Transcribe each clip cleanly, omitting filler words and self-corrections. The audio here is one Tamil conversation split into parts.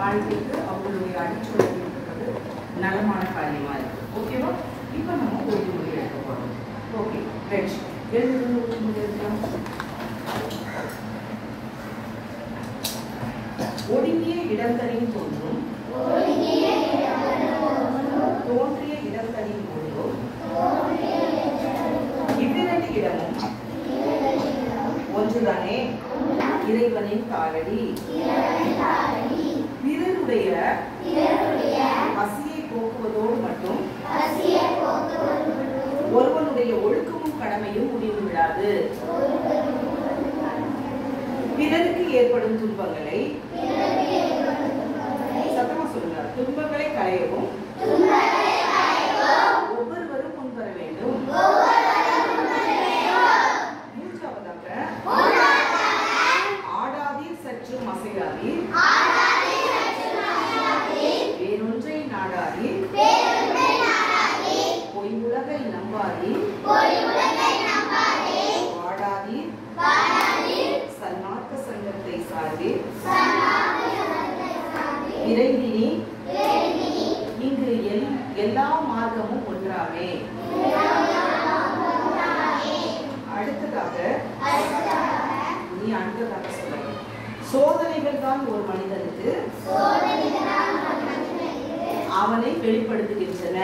வாழ்க்கைக்கு அவங்களுடைய அடிச்சுவடு இருக்கிறது நலமான காரியமா இருக்கு. ஓகேவா? இப்போ நம்ம உறுதிமொழி எடுக்க போறோம். Okay right. எழுதுறது உறுதிமொழி எடுக்கலாம். ஒடுங்கிய இடங்களின் தோன்றும் தோன்றிய இடங்களின் ஒழுங்கும் இவ்விரண்டு இடமும் ஒன்றுதானே இறைவனின் காலடி. பிறருடைய பசியை போக்குவதோடு மட்டும் ஒருவனுடைய ஒழுக்கமும் கடமையும் முடிவு விடாது. பிறருக்கு ஏற்படும் துன்பங்களை சத்தமா சொல்லுங்க. துன்பங்களை களையவும் ஒவ்வொருவரும் முன்வர வேண்டும். மூன்றாவதாக ஆடாதீர் சற்று மசையாதீர் வேறொன்றை நாடாதீர் பொய் உலகை நம்பாதீர் வாடாதீர் சன்மார்க்க சங்கத்தை சார்பீர் இறைந்தினி இங்கு எல்லா மார்க்கமும் ஒன்றாமே. அடுத்ததாக நீ அடுத்ததாக சொல்ல. சோதனைகள் தான் ஒரு மனிதனுக்கு அவனை வெளிப்படுத்துகின்றன.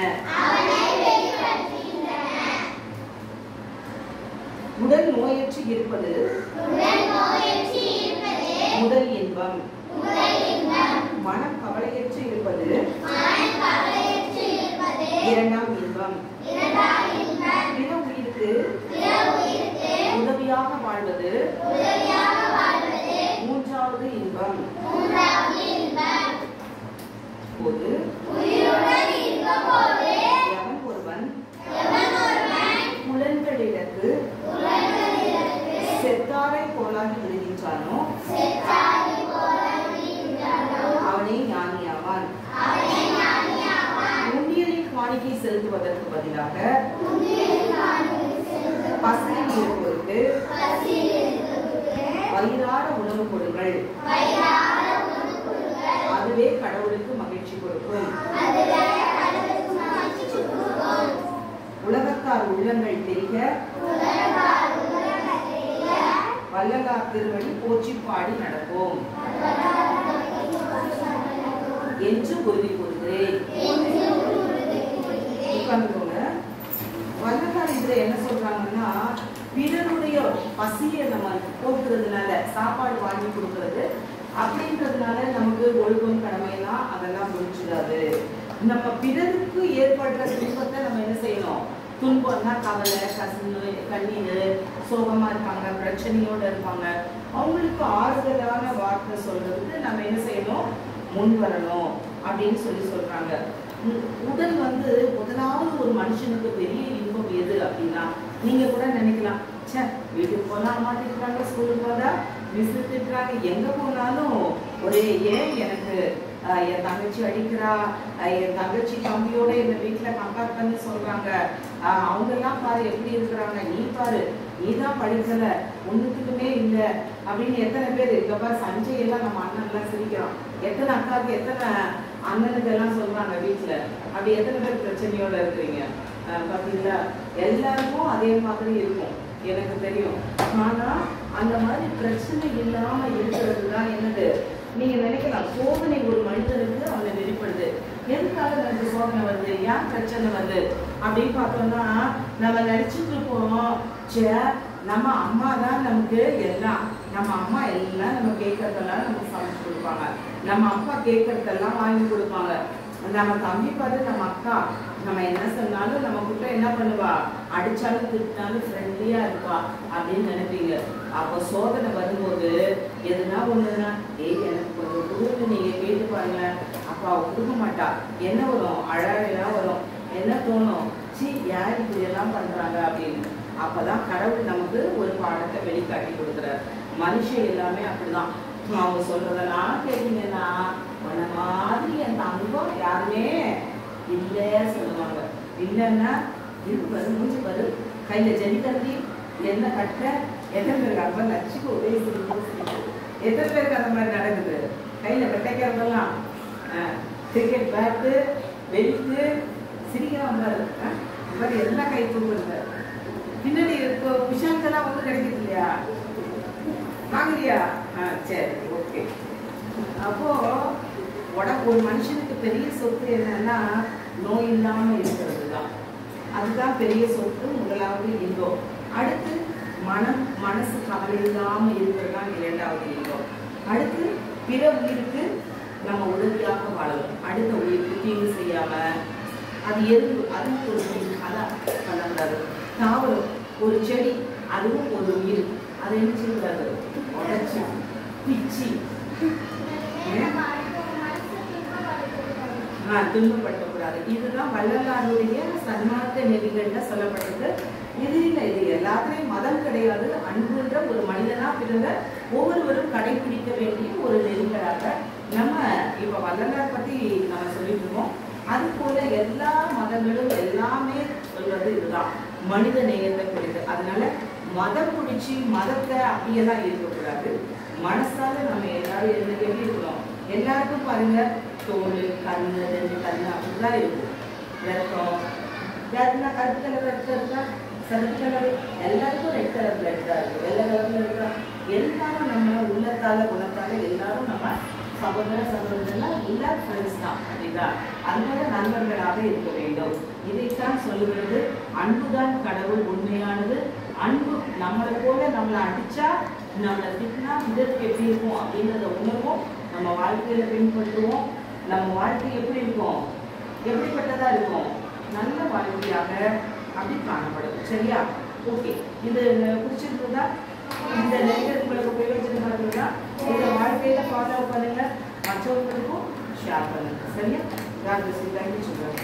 உடல் நோயற்று இருப்பது முதல் இன்பம். மனம் கவலையற்று இருப்பது இரண்டாம் இன்பம். பிற உயிருக்கு உதவியாக வாழ்வது மூன்றாவது இன்பம். போது எவன் ஒருவன் புலன்களிடத்து செத்தாரை போலாகி விடுகின்றானோ அவனே ஞானியாவான். உண்டியலில் காணிக்கை செலுத்துவதற்கு பதிலாக பசியில் இருப்பவருக்கு வயிறார உணவு கொடுங்கள். அதுவே கடவுளுக்கு மகிழ்ச்சி கொடுக்கும். உலகத்தார் உள்ளங்கள் பெருக வள்ளலார் திருவடி போற்றி பாடி நடப்போம் என்று உறுதி கூறுகிறேன். வள்ளலார் இதுல என்ன சொல்றாங்கன்னா, பிறருடைய பசியை நம்ம போக்குறதுனால, சாப்பாடு வாங்கி கொடுக்கறது அப்படின்றதுனால நமக்கு ஒழுக்கம் கடமையெல்லாம் அதெல்லாம் முடிச்சிடாது. நம்ம பிறருக்கு ஏற்படுற துன்பத்தை நம்ம என்ன செய்யணும்? துன்பம்னா கவலை, கசிவு, கண்ணீர், சோகமா இருப்பாங்க, பிரச்சனையோட இருப்பாங்க, அவங்களுக்கு ஆறுதலான வார்த்தை சொல்றதுக்கு நம்ம என்ன செய்யணும்? முன் வரணும் அப்படின்னு சொல்றாங்க. உடல் முதலாவது ஒரு மனுஷனுக்கு பெரிய இன்பம் எது அப்படின்னா, நீங்க கூட நினைக்கலாம், சே வீட்டுக்கு போனா அம்மா திட்டுறாங்க, ஸ்கூலுக்கு போனா மிஸ் திட்டுறாங்க, எங்க போனாலும் ஒரே ஏன் எனக்கு என் தங்கச்சி அடிக்கிறா, என் தங்கச்சி தம்பியோட இந்த வீட்டுல கம்பேர் பண்ணி சொல்றாங்க, அவங்க எல்லாம் பாரு எப்படி இருக்கிறாங்க, நீ பாரு நீ தான் படிக்கல, ஒண்ணுத்துக்குமே இல்லை அப்படின்னு எத்தனை பேர் இருக்கப்பா. சஞ்சய் எல்லாம் நம்ம அண்ணன் எல்லாம் சிரிக்கிறோம், எத்தனை அக்காவுக்கு எத்தனை அண்ணனுக்கு எல்லாம் சொல்றாங்க வீட்டுல, அப்படி எத்தனை பேர் பிரச்சனையோட இருக்கிறீங்க பாத்தீங்களா? எல்லாருக்கும் அதே மாதிரி இருக்கும் எனக்கு தெரியும். ஆனா அந்த மாதிரி பிரச்சனை இல்லாம இருக்கிறது தான் என்னது, நீங்க நினைக்கலாம் சோதனை ஒரு மனிதனுக்கு அவனை வெளிப்படுது. எதுக்காக நமக்கு சோதனை வருது, ஏன் பிரச்சனை வருது அப்படின்னு பார்த்தோம்னா, நம்ம நினைச்சிட்டு இருப்போம், சே நம்ம அம்மா தான் நமக்கு எல்லாம், நம்ம அம்மா எல்லாம் நம்ம கேட்கறதெல்லாம் நமக்கு சமைச்சு கொடுப்பாங்க, நம்ம அப்பா கேட்கறதெல்லாம் வாங்கி கொடுப்பாங்க, நம்ம தம்பி பார்த்து நம்ம அக்கா நம்ம என்ன சொன்னாலும் நம்ம கிட்ட என்ன பண்ணுவா, அடிச்சாலும் திட்டினாலும் ஃப்ரெண்ட்லியா இருப்பா அப்படின்னு நினைப்பீங்க. அப்போ சோதனை வரும்போது எதுனா ஒண்ணுன்னா, எனக்கு கொஞ்சம் கொடுத்து நீங்க கேட்டு பாருங்க, அப்பா கொடுக்க மாட்டா, என்ன வரும், அழகெல்லாம் வரும், என்ன தோணும், சி யார் இப்படி எல்லாம் பண்றாங்க அப்படின்னு. அப்பதான் கடவுள் நமக்கு ஒரு பாடத்தை வெளிக்காட்டி கொடுக்குறாரு. மனுஷன் எல்லாமே அப்படிதான். அவங்க சொல்றதெல்லாம் கேட்டீங்கன்னா, உன்ன மாதிரி என் தங்கம் யாருமே இல்ல சொல்லுவாங்க. இல்லைன்னா இருக்கு பாரு, மூஞ்சி பாரு, கையில ஜெனிக்கி என்ன கட்ட, எத்தனை பேருக்கு அந்த மாதிரி லட்சிக்கு ஒரே எத்தனை பேருக்கு அந்த மாதிரி நடக்குது? கையில் வெட்டைக்கிறதெல்லாம் கிரிக்கெட் பேட்டு பெல்ட்டு சிரிக்கலாம் பாரு மாதிரி எல்லாம் கை தூக்குறது. பின்னாடி இப்போ விஷாலுக்கெல்லாம் வந்து கிடைக்குது இல்லையா, வாங்குறியா? சரி ஓகே. அப்போ ஒரு மனுஷனுக்கு பெரிய சொத்து என்னன்னா நோய் இல்லாமல் இருக்கிறது தான். அதுதான் பெரிய சொத்து. முதலாவது இன்பம். அடுத்து மனசு கவலை இல்லாமல் இருக்கிறது தான் இரண்டாவது இன்பம். அடுத்து பிற உயிருக்கு நம்ம உதவியாக வாழணும். அடுத்த உயிருக்கு தீங்கு செய்யாம அது எறும்பு, அதுவும் ஒரு உயிர், அதான் பண்ணக்கூடாது. தாவரம் ஒரு செடி, அதுவும் ஒரு உயிர், அதை என்ன செய்யக்கூடாது, உடச்சி பிச்சு துன்பப்படுத்தக்கூடாது. இதுதான் வள்ளலாருடைய சன்மார்க்க நெறிகள்ல சொல்லப்பட்டது. இது இல்லை, இது எல்லாத்துலேயும் மதம் கிடையாது. அன்புன்ற ஒரு மனிதனா பிறந்த ஒவ்வொருவரும் கடைபிடிக்க வேண்டிய ஒரு நெறிகளாக நம்ம இப்ப வள்ளலார் பத்தி நம்ம சொல்லிட்டு இருக்கோம். அது போல எல்லா மதங்களும் எல்லாமே சொல்றது இதுதான், மனித நேயத்தை குறித்து. அதனால மதம் பிடிச்சி மதத்தை அப்படியெல்லாம் இருக்கக்கூடாது. மனசால நம்ம எல்லாரும் எப்படி இருக்கணும், எல்லாருக்கும் பாருங்க தோல், கண்ணு, 2 கண்ணு அப்படிதான் இருக்கும். ரத்தம் யாருன்னா கருப்பு கலர் ரத்தம் இருக்கா, சிவப்பு கலர், எல்லாருக்கும் ரெட் கலர் பிளட் தான் இருக்கு, வெள்ளை கலர்ல இருக்கா. எல்லாரும் நம்ம உள்ளத்தால குணத்தால எல்லாரும் நம்ம சகோதரர்கள்லாம் எல்லாரும் ஃப்ரெண்ட்ஸ் தான். அப்படின்னா அதனால நண்பர்களாக இருக்க வேண்டும். இதைத்தான் சொல்லுகிறது. அன்புதான் கடவுள் உண்மையானது. அன்பு நம்மளை போல நம்மளை அடிச்சா நம்மளை திட்டினா இதற்கு எப்படி இருக்கும் அப்படின்றத உணர்வோம், நம்ம வாழ்க்கையில பின்பற்றுவோம். நம்ம வாழ்க்கை எப்படி இருக்கும், எப்படிப்பட்டதா இருக்கும், நல்ல வாழ்க்கையாக அப்படி காணப்படும். சரியா? ஓகே. இது பிடிச்சிருந்ததா? இந்த நெறிகள் உங்களுக்கு பிரயோஜனமா இருக்குதா? இந்த வாழ்க்கையில ஃபாலோ பண்ணுங்க, மற்றவங்களுக்கும் ஷேர் பண்ணுங்க. சரியா? தேங்க்யூ சொல்றேன்.